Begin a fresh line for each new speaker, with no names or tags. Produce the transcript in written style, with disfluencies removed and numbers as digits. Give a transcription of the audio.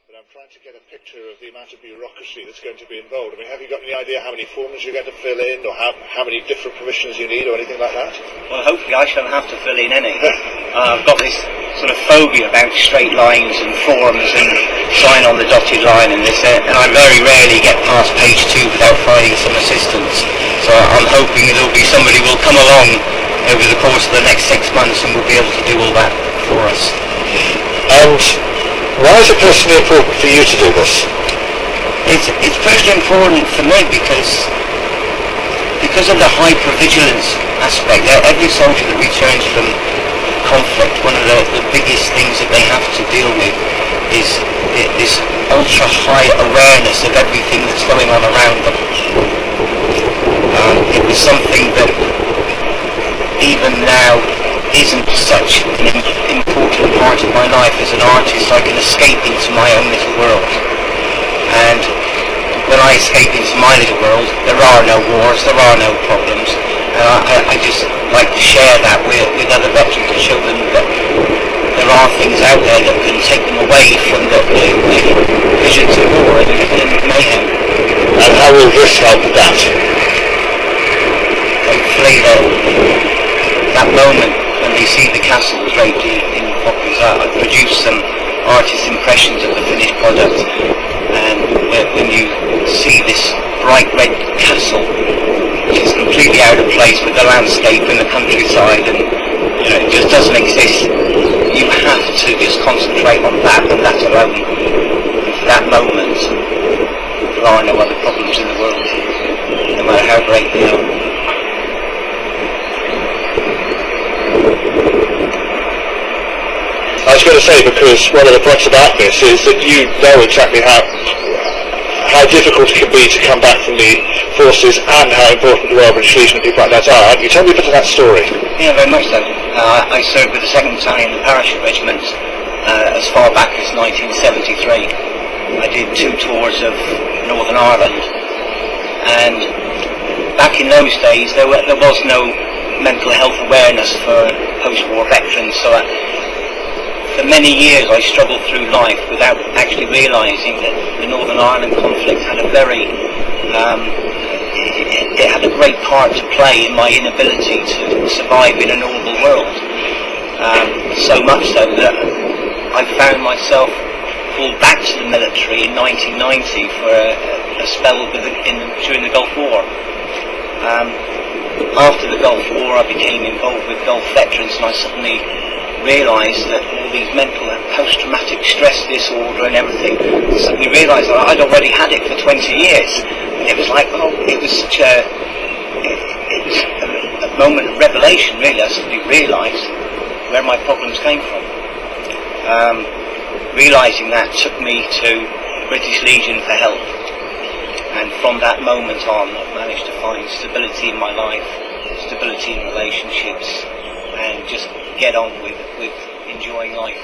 but I'm trying to get a picture of the amount of bureaucracy that's going to be involved. I mean, have you got any idea how many forms you're going to fill in, or how many different permissions you need, or anything like that?
Well, hopefully I shan't have to fill in any. I've got this sort of phobia about straight lines and forms and sign on the dotted line and this, and I very rarely get past page 2 without finding some assistance. So I'm hoping there'll be somebody who will come along over the course of the next 6 months and will be able to do all that for us.
And why is it personally important for you to do this?
It's personally important for me because of the hypervigilance aspect. Every soldier that returns from conflict, one of the biggest things that they have to deal with is this ultra high awareness of everything that's going on around them. It was something that even now isn't such an important part of my life as an artist. I can escape into my own little world, and when I escape into my little world, there are no wars, there are no problems, and I just like to share that with other veterans to show them that there are things out there that can take them away from the visions of war and mayhem.
And how will this help with that?
Hopefully that moment when they see the castle draped in poppies. I've produced some artist impressions of the finished product, and when you see this bright red castle, which is completely out of place with the landscape and the countryside, and it just doesn't exist, you have to just concentrate on that and that alone. For that moment, there are no other problems in the world, no matter how great they are.
I was going to say, because one of the points about this is that you know exactly how difficult it can be to come back from the forces, and how important the Royal British Legion and people like that are. You tell me a bit of that story.
Yeah, very much so. I served with the 2nd Battalion Parachute Regiment as far back as 1973. I did 2 tours of Northern Ireland, and back in those days there was no mental health awareness for post-war veterans, so for many years I struggled through life without actually realising that the Northern Ireland conflict had a great part to play in my inability to survive in a normal world. So much so that I found myself called back to the military in 1990 for a spell during the Gulf War. After the Gulf War I became involved with Gulf veterans, and I suddenly realised that all these mental and post-traumatic stress disorder and everything, suddenly realised that I'd already had it for 20 years. And it was like, it was such a moment of revelation, really. I suddenly realised where my problems came from. Realising that took me to British Legion for help. And from that moment on, I've managed to find stability in my life, stability in relationships, and just get on with enjoying life.